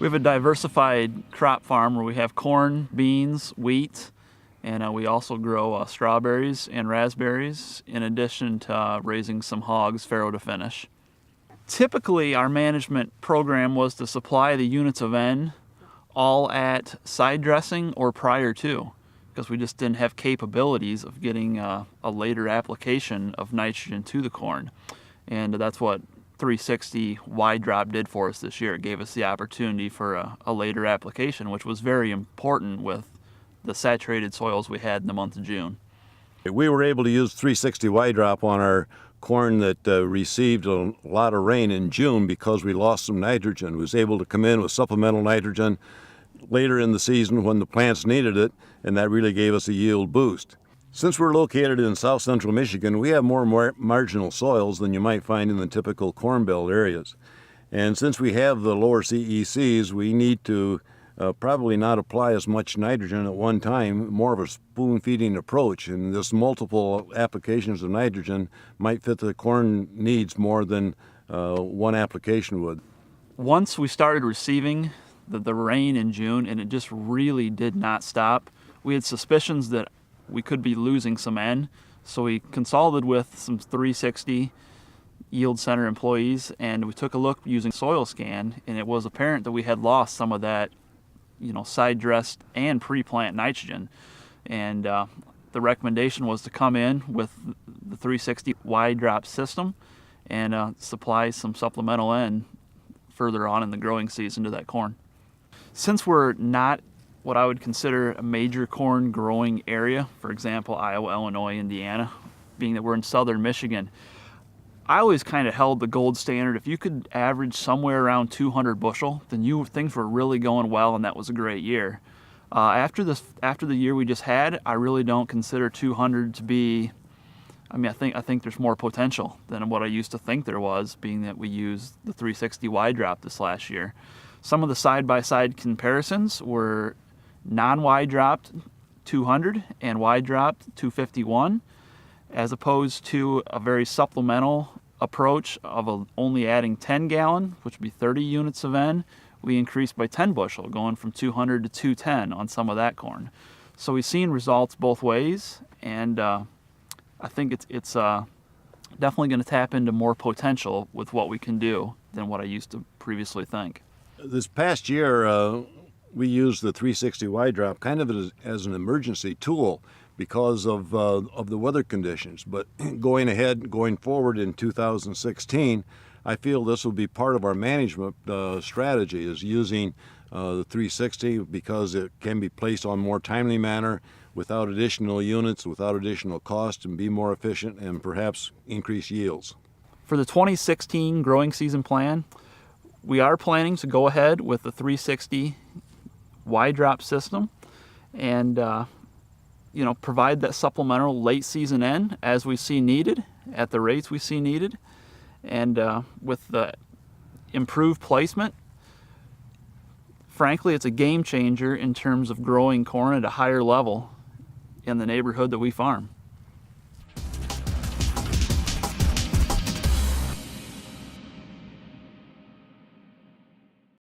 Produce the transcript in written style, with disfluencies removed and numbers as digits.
We have a diversified crop farm where we have corn, beans, wheat, and we also grow strawberries and raspberries, in addition to raising some hogs, farrow to finish. Typically, our management program was to supply the units of N all at side dressing or prior to, because we just didn't have capabilities of getting a later application of nitrogen to the corn. And that's what 360 wide drop did for us this year. It gave us the opportunity for a later application, which was very important with the saturated soils we had in the month of June. We were able to use 360 wide drop on our corn that received a lot of rain in June because we lost some nitrogen. We was able to come in with supplemental nitrogen later in the season when the plants needed it, and that really gave us a yield boost. Since we're located in south central Michigan, we have more marginal soils than you might find in the typical corn belt areas. And since we have the lower CECs, we need to probably not apply as much nitrogen at one time, more of a spoon-feeding approach. And this multiple applications of nitrogen might fit the corn needs more than one application would. Once we started receiving the rain in June, and it just really did not stop, we had suspicions that we could be losing some N, so we consulted with some 360 Yield Center employees, and we took a look using soil scan, and it was apparent that we had lost some of that, side dressed and pre-plant nitrogen. And the recommendation was to come in with the 360 wide drop system and supply some supplemental N further on in the growing season to that corn. Since we're not what I would consider a major corn growing area, for example, Iowa, Illinois, Indiana, being that we're in southern Michigan, I always kind of held the gold standard. If you could average somewhere around 200 bushel, then things were really going well, and that was a great year. After the year we just had, I really don't consider 200 to be. I think there's more potential than what I used to think there was, being that we used the 360 wide drop this last year. Some of the side-by-side comparisons were non-wide dropped 200 and wide dropped 251, as opposed to a very supplemental approach of only adding 10 gallon, which would be 30 units of N. We increased by 10 bushel, going from 200 to 210 on some of that corn. So we've seen results both ways, and I think it's definitely going to tap into more potential with what we can do than what I used to previously think. This past year, we used the 360 wide drop kind of as an emergency tool because of the weather conditions. But going forward in 2016, I feel this will be part of our management strategy, is using the 360 because it can be placed on more timely manner without additional units, without additional cost, and be more efficient and perhaps increase yields. For the 2016 growing season plan, we are planning to go ahead with the 360 wide drop system and provide that supplemental late season N as we see needed, at the rates we see needed. And with the improved placement, frankly, it's a game changer in terms of growing corn at a higher level in the neighborhood that we farm.